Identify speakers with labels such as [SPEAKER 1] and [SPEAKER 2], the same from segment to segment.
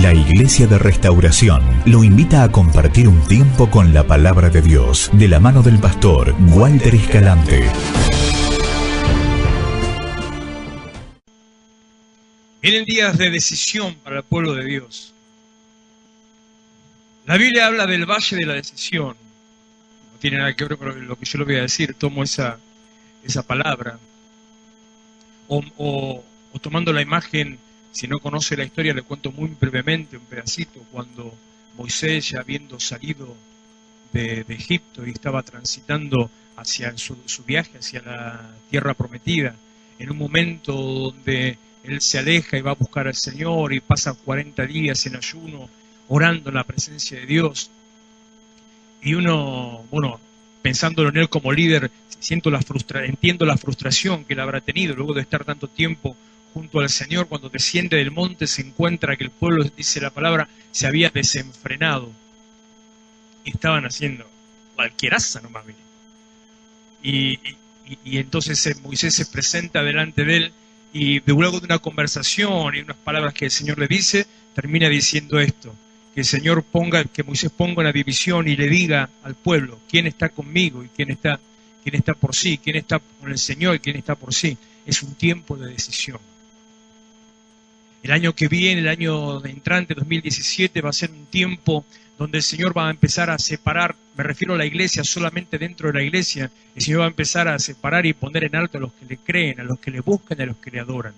[SPEAKER 1] La Iglesia de Restauración lo invita a compartir un tiempo con la Palabra de Dios, de la mano del pastor Walter Escalante.
[SPEAKER 2] Vienen días de decisión para el pueblo de Dios. La Biblia habla del valle de la decisión. No tiene nada que ver con lo que yo le voy a decir. Tomo esa palabra. O tomando la imagen, si no conoce la historia, le cuento muy brevemente un pedacito. Cuando Moisés, ya habiendo salido de Egipto y estaba transitando hacia su viaje hacia la tierra prometida, en un momento donde él se aleja y va a buscar al Señor y pasa 40 días en ayuno, orando en la presencia de Dios. Y uno, pensándolo en él como líder, entiendo la frustración que él habrá tenido luego de estar tanto tiempo junto al Señor. Cuando desciende del monte se encuentra que el pueblo, dice la palabra, se había desenfrenado. Y estaban haciendo cualquieraza nomás. Y entonces Moisés se presenta delante de él. Y luego de una conversación y unas palabras que el Señor le dice, termina diciendo esto: que Moisés ponga una división y le diga al pueblo quién está conmigo y quién está por sí, quién está con el Señor y quién está por sí. Es un tiempo de decisión. El año que viene, el año entrante, 2017, va a ser un tiempo donde el Señor va a empezar a separar, me refiero a la iglesia, solamente dentro de la iglesia, el Señor va a empezar a separar y poner en alto a los que le creen, a los que le buscan, a los que le adoran.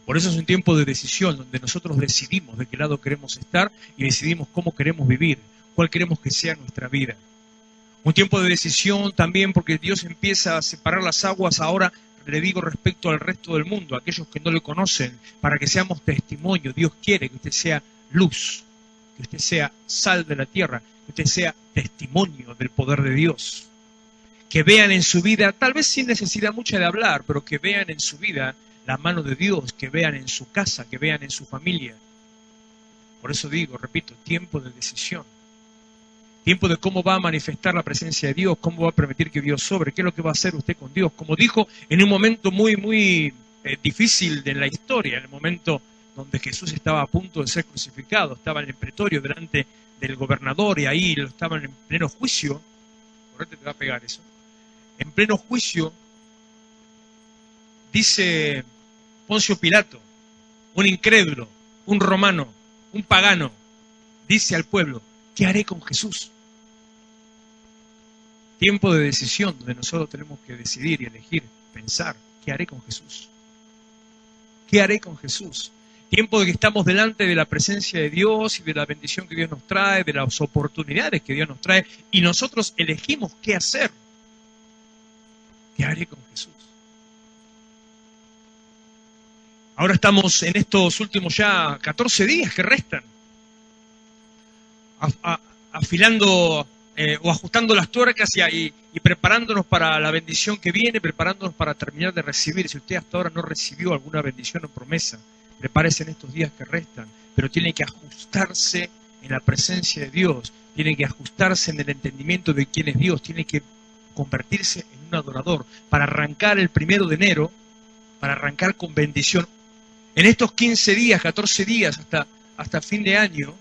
[SPEAKER 2] Por eso es un tiempo de decisión, donde nosotros decidimos de qué lado queremos estar y decidimos cómo queremos vivir, cuál queremos que sea nuestra vida. Un tiempo de decisión también porque Dios empieza a separar las aguas ahora, le digo, respecto al resto del mundo, a aquellos que no le conocen, para que seamos testimonio. Dios quiere que usted sea luz, que usted sea sal de la tierra, que usted sea testimonio del poder de Dios. Que vean en su vida, tal vez sin necesidad mucha de hablar, pero que vean en su vida la mano de Dios, que vean en su casa, que vean en su familia. Por eso digo, repito, tiempo de decisión. Tiempo de cómo va a manifestar la presencia de Dios, cómo va a permitir que Dios sobre, qué es lo que va a hacer usted con Dios. Como dijo, en un momento muy difícil de la historia, en el momento donde Jesús estaba a punto de ser crucificado, estaba en el pretorio delante del gobernador y ahí lo estaban en pleno juicio. Correcto, te va a pegar eso. En pleno juicio, dice Poncio Pilato, un incrédulo, un romano, un pagano, dice al pueblo: ¿qué haré con Jesús? Tiempo de decisión donde nosotros tenemos que decidir y elegir, pensar, ¿qué haré con Jesús? ¿Qué haré con Jesús? Tiempo de que estamos delante de la presencia de Dios y de la bendición que Dios nos trae, de las oportunidades que Dios nos trae, y nosotros elegimos qué hacer. ¿Qué haré con Jesús? Ahora estamos en estos últimos ya 14 días que restan, afilando o ajustando las tuercas y preparándonos para la bendición que viene, preparándonos para terminar de recibir. Si usted hasta ahora no recibió alguna bendición o promesa, prepárese en estos días que restan, pero tiene que ajustarse en la presencia de Dios, tiene que ajustarse en el entendimiento de quién es Dios, tiene que convertirse en un adorador para arrancar el 1 de enero, para arrancar con bendición. En estos 15 días, 14 días hasta fin de año,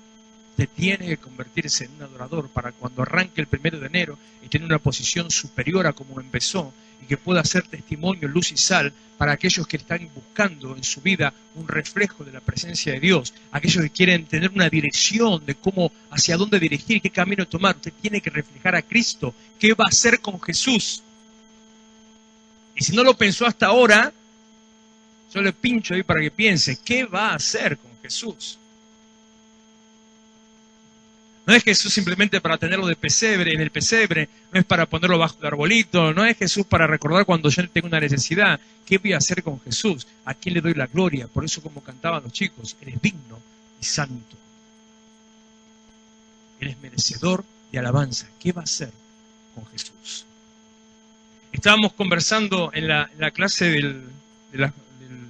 [SPEAKER 2] usted tiene que convertirse en un adorador para cuando arranque el 1 de enero y tener una posición superior a como empezó y que pueda ser testimonio, luz y sal para aquellos que están buscando en su vida un reflejo de la presencia de Dios, aquellos que quieren tener una dirección de cómo, hacia dónde dirigir, qué camino tomar. Usted tiene que reflejar a Cristo. ¿Qué va a hacer con Jesús? Y si no lo pensó hasta ahora, yo le pincho ahí para que piense, ¿qué va a hacer con Jesús? No es Jesús simplemente para tenerlo de pesebre, en el pesebre, no es para ponerlo bajo el arbolito, no es Jesús para recordar cuando yo tengo una necesidad. ¿Qué voy a hacer con Jesús? ¿A quién le doy la gloria? Por eso, como cantaban los chicos, Él es digno y santo. Él es merecedor de alabanza. ¿Qué va a hacer con Jesús? Estábamos conversando en la clase del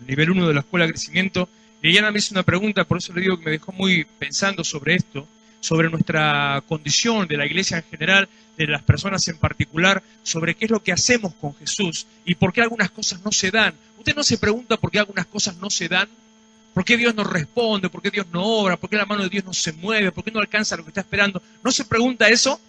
[SPEAKER 2] nivel 1 de la Escuela de Crecimiento, y Diana me hizo una pregunta, por eso le digo que me dejó muy pensando sobre esto, sobre nuestra condición de la iglesia en general, de las personas en particular, sobre qué es lo que hacemos con Jesús y por qué algunas cosas no se dan. ¿Usted no se pregunta por qué algunas cosas no se dan? ¿Por qué Dios no responde? ¿Por qué Dios no obra? ¿Por qué la mano de Dios no se mueve? ¿Por qué no alcanza lo que está esperando? ¿No se pregunta eso?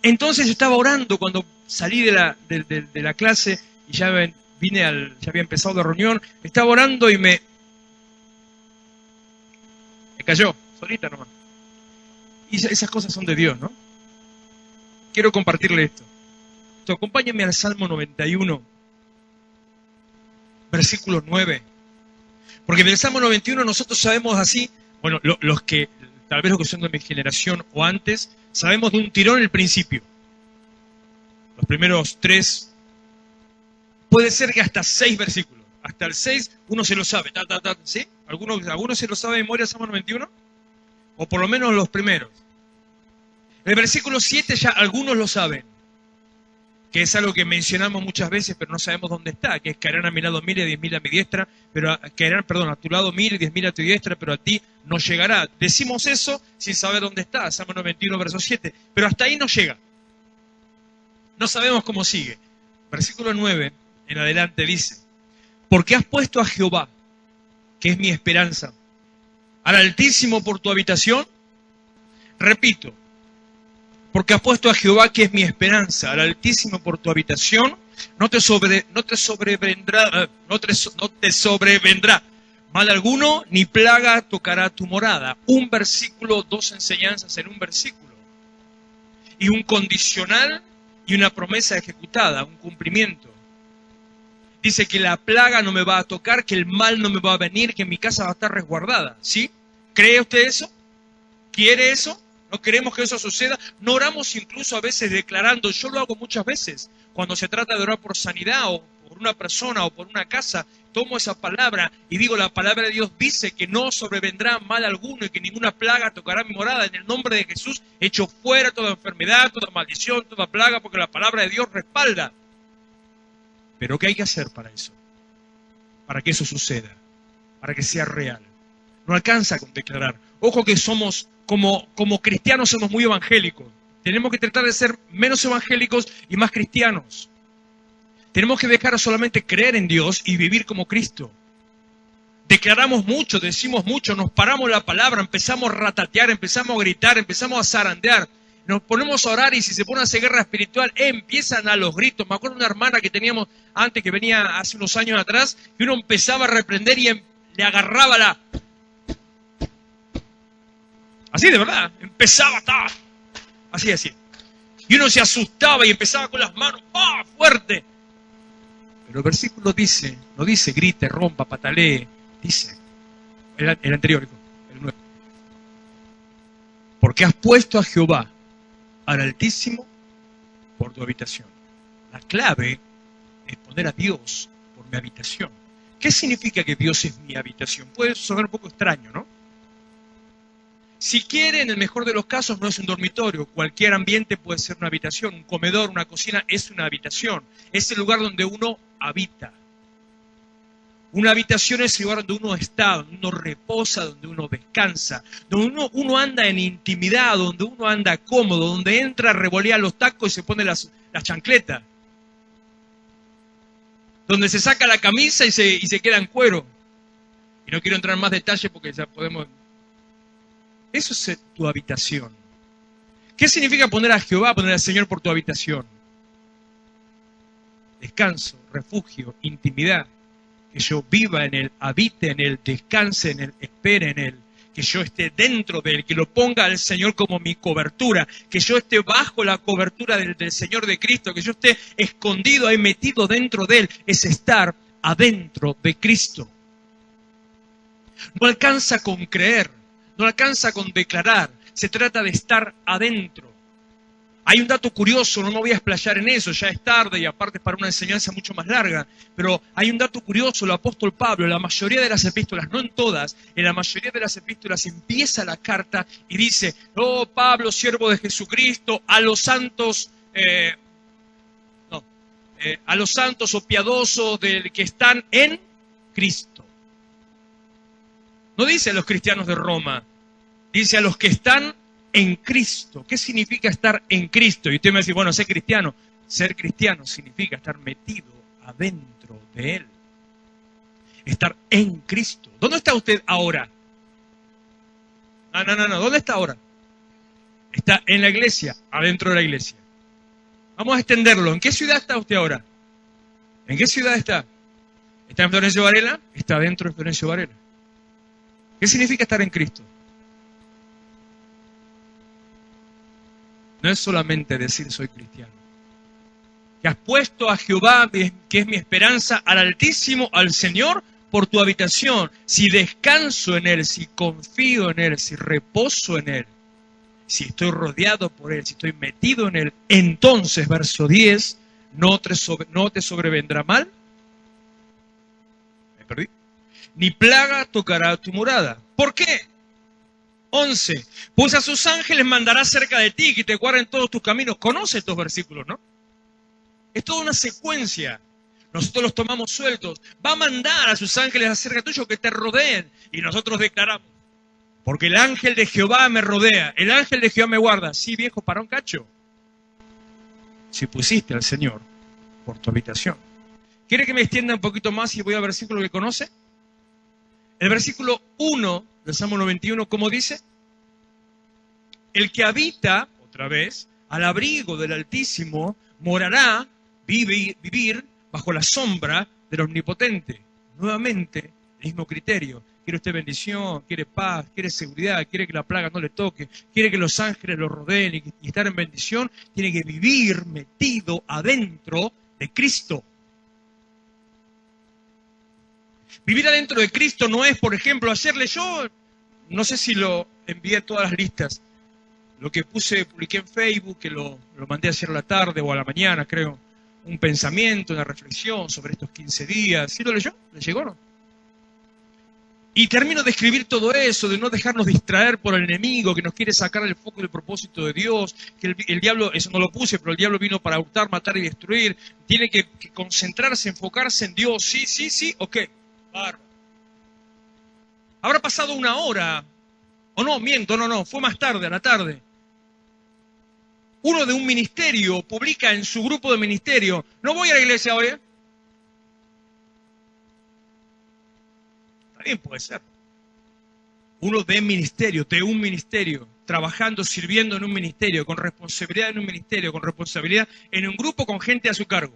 [SPEAKER 2] Entonces yo estaba orando cuando salí de la clase y ya había empezado la reunión. Estaba orando y me cayó, solita nomás. Y esas cosas son de Dios, ¿no? Quiero compartirle esto. Acompáñenme al Salmo 91, versículo 9. Porque en el Salmo 91 nosotros sabemos así, bueno, los que son de mi generación o antes, sabemos de un tirón el principio. Los primeros 3, puede ser que hasta 6 versículos. Hasta el 6 uno se lo sabe, ¿sí? ¿Algunos se lo sabe de memoria el Salmo 91? O por lo menos los primeros. El versículo 7 ya algunos lo saben, que es algo que mencionamos muchas veces, pero no sabemos dónde está, que es caerán a mi lado 1000 y 10.000 a mi diestra, a tu lado 1000 y 10.000 a tu diestra, pero a ti no llegará. Decimos eso sin saber dónde está, Salmo 91, verso 7, pero hasta ahí no llega. No sabemos cómo sigue. Versículo 9 en adelante dice, porque has puesto a Jehová, que es mi esperanza, al Altísimo por tu habitación. Repito, porque has puesto a Jehová, que es mi esperanza, al Altísimo por tu habitación, no te sobrevendrá mal alguno, ni plaga tocará tu morada. Un versículo, 2 enseñanzas en un versículo. Y un condicional y una promesa ejecutada, un cumplimiento. Dice que la plaga no me va a tocar, que el mal no me va a venir, que mi casa va a estar resguardada. ¿Sí? ¿Cree usted eso? ¿Quiere eso? ¿No queremos que eso suceda? ¿No oramos incluso a veces declarando? Yo lo hago muchas veces. Cuando se trata de orar por sanidad o por una persona o por una casa, tomo esa palabra y digo, la palabra de Dios dice que no sobrevendrá mal alguno y que ninguna plaga tocará mi morada. En el nombre de Jesús, echo fuera toda enfermedad, toda maldición, toda plaga, porque la palabra de Dios respalda. Pero ¿qué hay que hacer para eso? Para que eso suceda, para que sea real. No alcanza con declarar. Ojo que somos, como cristianos somos muy evangélicos. Tenemos que tratar de ser menos evangélicos y más cristianos. Tenemos que dejar solamente creer en Dios y vivir como Cristo. Declaramos mucho, decimos mucho, nos paramos la palabra, empezamos a ratatear, empezamos a gritar, empezamos a zarandear. Nos ponemos a orar y si se pone a hacer guerra espiritual, empiezan a los gritos. Me acuerdo de una hermana que teníamos antes, que venía hace unos años atrás, que uno empezaba a reprender y le agarraba la... Así de verdad, empezaba, estaba así. Y uno se asustaba y empezaba con las manos, ¡ah!, fuerte. Pero el versículo dice, no dice grite, rompa, patalee, dice, el anterior, el 9. Porque has puesto a Jehová, al Altísimo, por tu habitación. La clave es poner a Dios por mi habitación. ¿Qué significa que Dios es mi habitación? Puede sonar un poco extraño, ¿no? Si quiere, en el mejor de los casos, no es un dormitorio. Cualquier ambiente puede ser una habitación. Un comedor, una cocina, es una habitación. Es el lugar donde uno habita. Una habitación es el lugar donde uno está, donde uno reposa, donde uno descansa, donde uno anda en intimidad, donde uno anda cómodo, donde entra, revolea los tacos y se pone las chancletas. Donde se saca la camisa y se queda en cuero. Y no quiero entrar en más detalles porque ya podemos... Eso es tu habitación. ¿Qué significa poner a Jehová, poner al Señor por tu habitación? Descanso, refugio, intimidad. Que yo viva en Él, habite en Él, descanse en Él, espere en Él. Que yo esté dentro de Él, que lo ponga al Señor como mi cobertura. Que yo esté bajo la cobertura del Señor de Cristo. Que yo esté escondido ahí, metido dentro de Él. Es estar adentro de Cristo. No alcanza con creer. No alcanza con declarar, se trata de estar adentro. Hay un dato curioso, no me voy a explayar en eso, ya es tarde y aparte es para una enseñanza mucho más larga, pero hay un dato curioso, el apóstol Pablo, en la mayoría de las epístolas, no en todas, en la mayoría de las epístolas empieza la carta y dice, oh Pablo, siervo de Jesucristo, a los santos, a los santos o piadosos que están en Cristo. No dice a los cristianos de Roma, dice a los que están en Cristo. ¿Qué significa estar en Cristo? Y usted me va a decir, bueno, ser cristiano. Ser cristiano significa estar metido adentro de Él. estar en Cristo. ¿Dónde está usted ahora? No. ¿Dónde está ahora? Está en la iglesia, adentro de la iglesia. Vamos a extenderlo. ¿En qué ciudad está usted ahora? ¿En qué ciudad está? ¿Está en Florencio Varela? Está dentro de Florencio Varela. ¿Qué significa estar en Cristo? No es solamente decir soy cristiano. Que has puesto a Jehová, que es mi esperanza, al Altísimo, al Señor, por tu habitación. Si descanso en Él, si confío en Él, si reposo en Él, si estoy rodeado por Él, si estoy metido en Él, entonces, verso 10, no te sobrevendrá mal. Me perdí. Ni plaga tocará tu morada. ¿Por qué? 11. Pues a sus ángeles mandará cerca de ti, que te guarden todos tus caminos. Conoce estos versículos, ¿no? Es toda una secuencia. Nosotros los tomamos sueltos. Va a mandar a sus ángeles acerca tuyo que te rodeen. Y nosotros declaramos, porque el ángel de Jehová me rodea, el ángel de Jehová me guarda. Sí, viejo, para un cacho. Si pusiste al Señor por tu habitación. ¿Quiere que me extienda un poquito más y voy al versículo que conoce? El versículo 1 del Salmo 91, ¿cómo dice? El que habita, otra vez, al abrigo del Altísimo, morará, vivir bajo la sombra del Omnipotente. Nuevamente, el mismo criterio. Quiere usted bendición, quiere paz, quiere seguridad, quiere que la plaga no le toque, quiere que los ángeles lo rodeen y estar en bendición, tiene que vivir metido adentro de Cristo. Vivir adentro de Cristo no es, por ejemplo, hacerle yo, no sé si lo envié todas las listas, lo que publiqué en Facebook, que lo mandé ayer a la tarde o a la mañana, creo, un pensamiento, una reflexión sobre estos 15 días. ¿Sí lo leyó? ¿Le llegó o no? Y termino de escribir todo eso, de no dejarnos distraer por el enemigo que nos quiere sacar del foco del propósito de Dios, que el diablo, eso no lo puse, pero el diablo vino para hurtar, matar y destruir. Tiene que concentrarse, enfocarse en Dios. Sí, ok. Bárbaro. Habrá pasado una hora, o no, miento, no, fue más tarde, a la tarde. Uno de un ministerio publica en su grupo de ministerio, no voy a la iglesia hoy, ¿eh? Está bien, puede ser. Uno de un ministerio, trabajando, sirviendo en un ministerio, con responsabilidad en un ministerio, con responsabilidad en un grupo con gente a su cargo.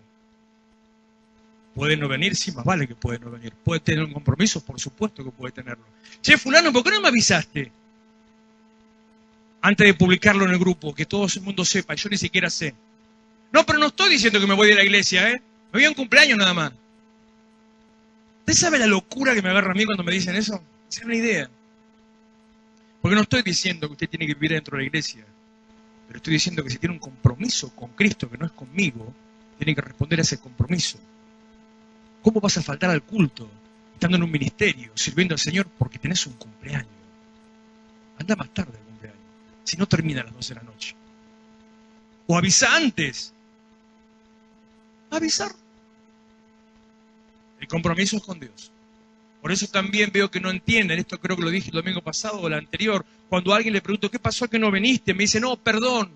[SPEAKER 2] ¿Puede no venir? Sí, más vale que puede no venir. ¿Puede tener un compromiso? Por supuesto que puede tenerlo. Che, fulano, ¿por qué no me avisaste? Antes de publicarlo en el grupo, que todo el mundo sepa, yo ni siquiera sé. No, pero no estoy diciendo que me voy de la iglesia, ¿eh? Me voy a un cumpleaños nada más. ¿Usted sabe la locura que me agarra a mí cuando me dicen eso? No se una idea. Porque no estoy diciendo que usted tiene que vivir dentro de la iglesia, pero estoy diciendo que si tiene un compromiso con Cristo, que no es conmigo, tiene que responder a ese compromiso. ¿Cómo vas a faltar al culto estando en un ministerio, sirviendo al Señor porque tenés un cumpleaños? Anda más tarde al cumpleaños, si no termina a las 12 de la noche. O avisa antes. Avisar. El compromiso es con Dios. Por eso también veo que no entienden, esto creo que lo dije el domingo pasado o el anterior, cuando a alguien le pregunto, ¿qué pasó que no viniste? Me dice, no, perdón.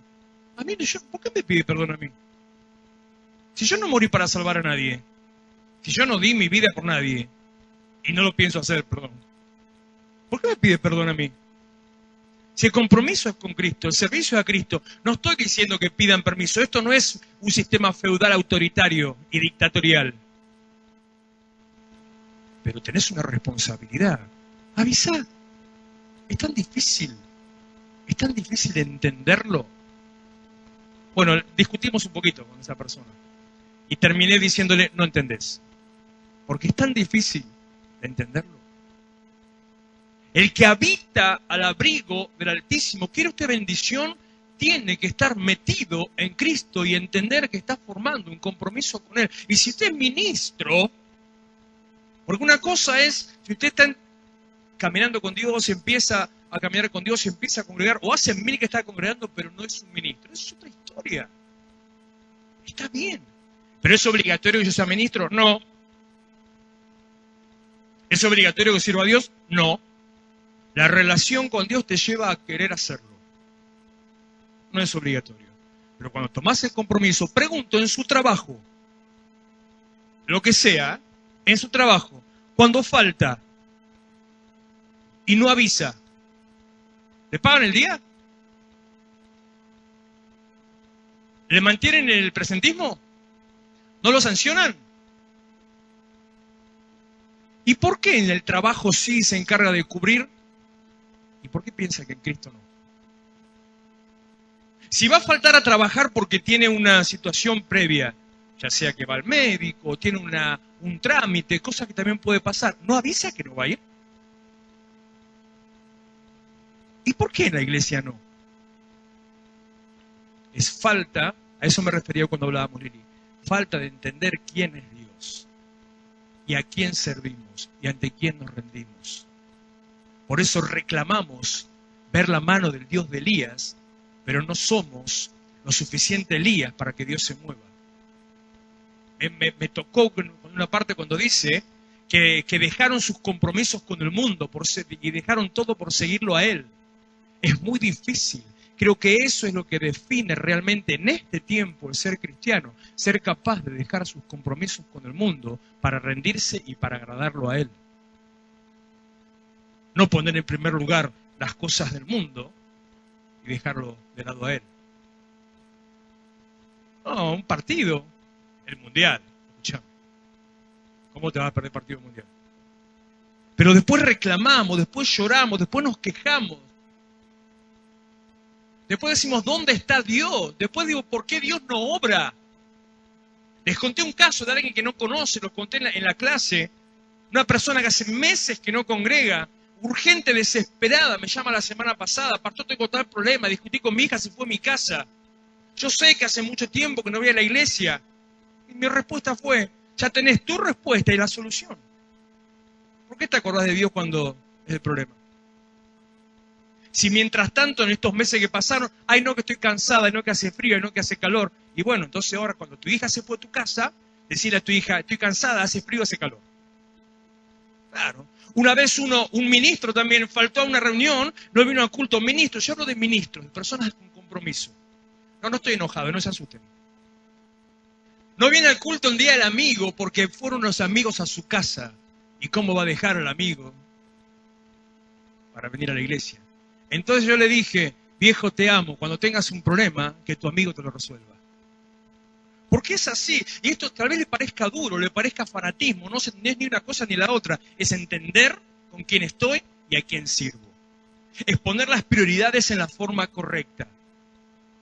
[SPEAKER 2] A mí, ¿por qué me pide perdón a mí? Si yo no morí para salvar a nadie, si yo no di mi vida por nadie, y no lo pienso hacer, perdón, ¿por qué me pide perdón a mí? Si el compromiso es con Cristo, el servicio es a Cristo, no estoy diciendo que pidan permiso. Esto no es un sistema feudal autoritario y dictatorial. Pero tenés una responsabilidad. Avisá. Es tan difícil de entenderlo. Bueno, discutimos un poquito con esa persona. Y terminé diciéndole, no entendés. Porque es tan difícil de entenderlo. El que habita al abrigo del Altísimo, quiere usted bendición, tiene que estar metido en Cristo y entender que está formando un compromiso con Él. Y si usted es ministro, porque una cosa es, si usted está caminando con Dios, empieza a caminar con Dios, empieza a congregar, o hace mil que está congregando, pero no es un ministro. Eso es otra historia. Está bien. ¿Pero es obligatorio que yo sea ministro? No. ¿Es obligatorio que sirva a Dios? No. La relación con Dios te lleva a querer hacerlo. No es obligatorio. Pero cuando tomás el compromiso, pregunto en su trabajo, lo que sea, en su trabajo, Cuando falta y no avisa, ¿le pagan el día? ¿Le mantienen el presentismo? ¿No lo sancionan? ¿Y por qué en el trabajo sí se encarga de cubrir? ¿Y por qué piensa que en Cristo no? Si va a faltar a trabajar porque tiene una situación previa, ya sea que va al médico, o tiene un trámite, cosa que también puede pasar, ¿no avisa que no va a ir? ¿Y por qué en la iglesia no? Es falta, a eso me refería cuando hablábamos, Lili, falta de entender quién es Dios, y a quién servimos, y ante quién nos rendimos. Por eso reclamamos ver la mano del Dios de Elías, pero no somos lo suficiente Elías para que Dios se mueva. Me tocó con una parte cuando dice que dejaron sus compromisos con el mundo y dejaron todo por seguirlo a Él. Es muy difícil. Creo que eso es lo que define realmente en este tiempo el ser cristiano, ser capaz de dejar sus compromisos con el mundo para rendirse y para agradarlo a Él. No poner en primer lugar las cosas del mundo y dejarlo de lado a Él. No, un partido, el mundial, escuchame. ¿Cómo te vas a perder partido mundial? Pero después reclamamos, después lloramos, después nos quejamos. Después decimos, ¿dónde está Dios? Después digo, ¿por qué Dios no obra? Les conté un caso de alguien que no conoce, lo conté en la clase. Una persona que hace meses que no congrega, urgente, desesperada, me llama la semana pasada, pastor, tengo tal problema, discutí con mi hija, se fue a mi casa. Yo sé que hace mucho tiempo que no voy a la iglesia. Y mi respuesta fue, ya tenés tu respuesta y la solución. ¿Por qué te acordás de Dios cuando es el problema? Si mientras tanto en estos meses que pasaron, ay no que estoy cansada, ay no que hace frío, ay no que hace calor. Y bueno, entonces ahora cuando tu hija se fue a tu casa, decirle a tu hija, estoy cansada, hace frío, hace calor. Claro. Una vez un ministro también faltó a una reunión, no vino al culto. Ministro, yo hablo de ministros, de personas con compromiso. No estoy enojado, no se asusten. No viene al culto el día del amigo porque fueron los amigos a su casa. ¿Y cómo va a dejar al amigo para venir a la iglesia? Entonces yo le dije, viejo, te amo, cuando tengas un problema, que tu amigo te lo resuelva. Porque es así, y esto tal vez le parezca duro, le parezca fanatismo, no es ni una cosa ni la otra, es entender con quién estoy y a quién sirvo. Es poner las prioridades en la forma correcta.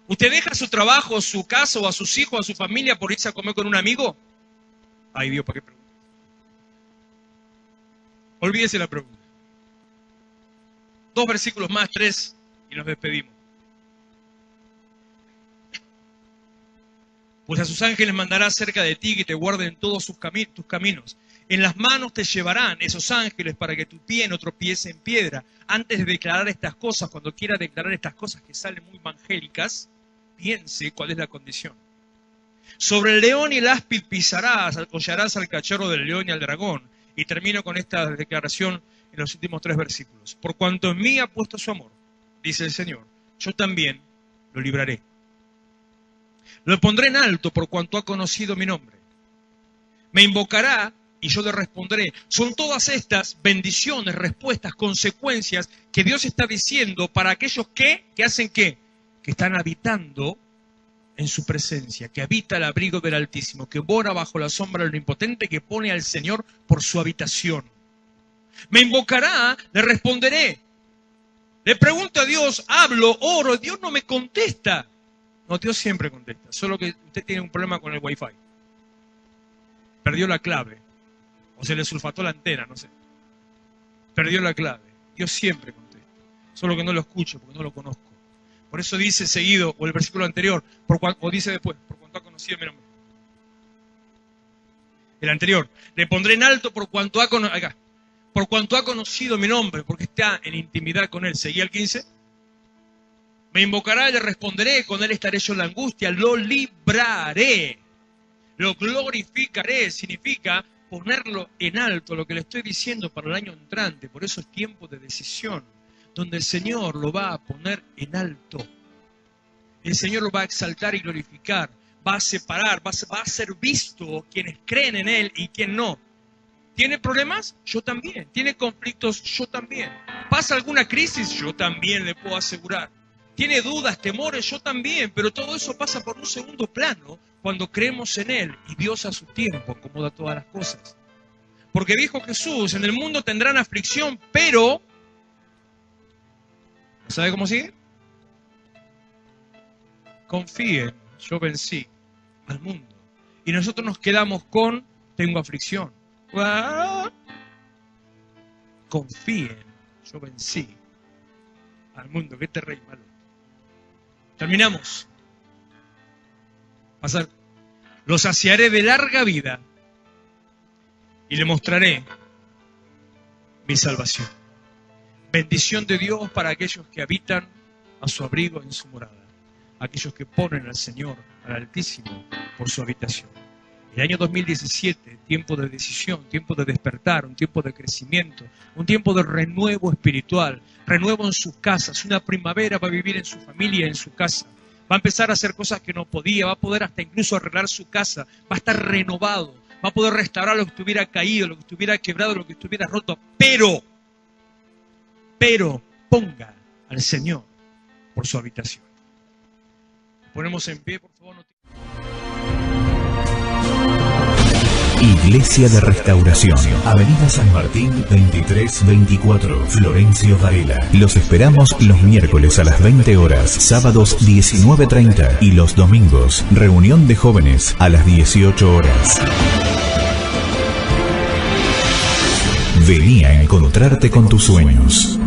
[SPEAKER 2] ¿Usted deja su trabajo, su casa, o a sus hijos, a su familia por irse a comer con un amigo? Ay Dios, ¿para qué pregunta? Olvídese la pregunta. 2 versículos más, 3, y nos despedimos. Pues a sus ángeles mandará cerca de ti que te guarden todos tus caminos. En las manos te llevarán esos ángeles para que tu pie no tropiece en piedra. Antes de declarar estas cosas, cuando quiera declarar estas cosas que salen muy evangélicas, piense cuál es la condición. Sobre el león y el áspid pisarás, hollarás al cachorro del león y al dragón. Y termino con esta declaración en los últimos 3 versículos. Por cuanto en mí ha puesto su amor, dice el Señor, yo también lo libraré. Lo pondré en alto por cuanto ha conocido mi nombre. Me invocará y yo le responderé. Son todas estas bendiciones, respuestas, consecuencias que Dios está diciendo para aquellos que hacen ¿qué? Que están habitando en su presencia, que habita el abrigo del Altísimo, que mora bajo la sombra del Omnipotente, que pone al Señor por su habitación. Me invocará, le responderé. Le pregunto a Dios, hablo, oro, Dios no me contesta. No, Dios siempre contesta, solo que usted tiene un problema con el Wi-Fi. Perdió la clave, o se le sulfató la antena, no sé. Perdió la clave. Dios siempre contesta, solo que no lo escucho porque no lo conozco. Por eso dice seguido, o el versículo anterior, o dice después, por cuanto ha conocido mi nombre. El anterior, le pondré en alto por cuanto ha conocido mi nombre, porque está en intimidad con él. Seguía el 15. Me invocará y le responderé, con él estaré yo en la angustia, lo libraré, lo glorificaré, significa ponerlo en alto, lo que le estoy diciendo para el año entrante. Por eso es tiempo de decisión, donde el Señor lo va a poner en alto. El Señor lo va a exaltar y glorificar, va a separar, va a ser visto quienes creen en Él y quien no. ¿Tiene problemas? Yo también. ¿Tiene conflictos? Yo también. ¿Pasa alguna crisis? Yo también le puedo asegurar. ¿Tiene dudas, temores? Yo también. Pero todo eso pasa por un segundo plano cuando creemos en Él y Dios a su tiempo acomoda todas las cosas. Porque dijo Jesús, en el mundo tendrán aflicción, pero... ¿Sabe cómo sigue? Confíen, yo vencí al mundo. Y nosotros nos quedamos con, tengo aflicción. Confíen, yo vencí al mundo. ¿Qué te reí, malo? Terminamos. Pasar. Lo saciaré de larga vida y le mostraré mi salvación. Bendición de Dios para aquellos que habitan a su abrigo en su morada. Aquellos que ponen al Señor, al Altísimo, por su habitación. El año 2017, tiempo de decisión, tiempo de despertar, un tiempo de crecimiento, un tiempo de renuevo espiritual, renuevo en sus casas, una primavera va a vivir en su familia, en su casa. Va a empezar a hacer cosas que no podía, va a poder hasta incluso arreglar su casa, va a estar renovado, va a poder restaurar lo que estuviera caído, lo que estuviera quebrado, lo que estuviera roto, pero ponga al Señor por su habitación. Ponemos en pie, por favor.
[SPEAKER 1] Iglesia de Restauración, Avenida San Martín 2324, Florencio Varela. Los esperamos los miércoles a las 20 horas, sábados 19:30 y los domingos, reunión de jóvenes a las 18 horas. Vení a encontrarte con tus sueños.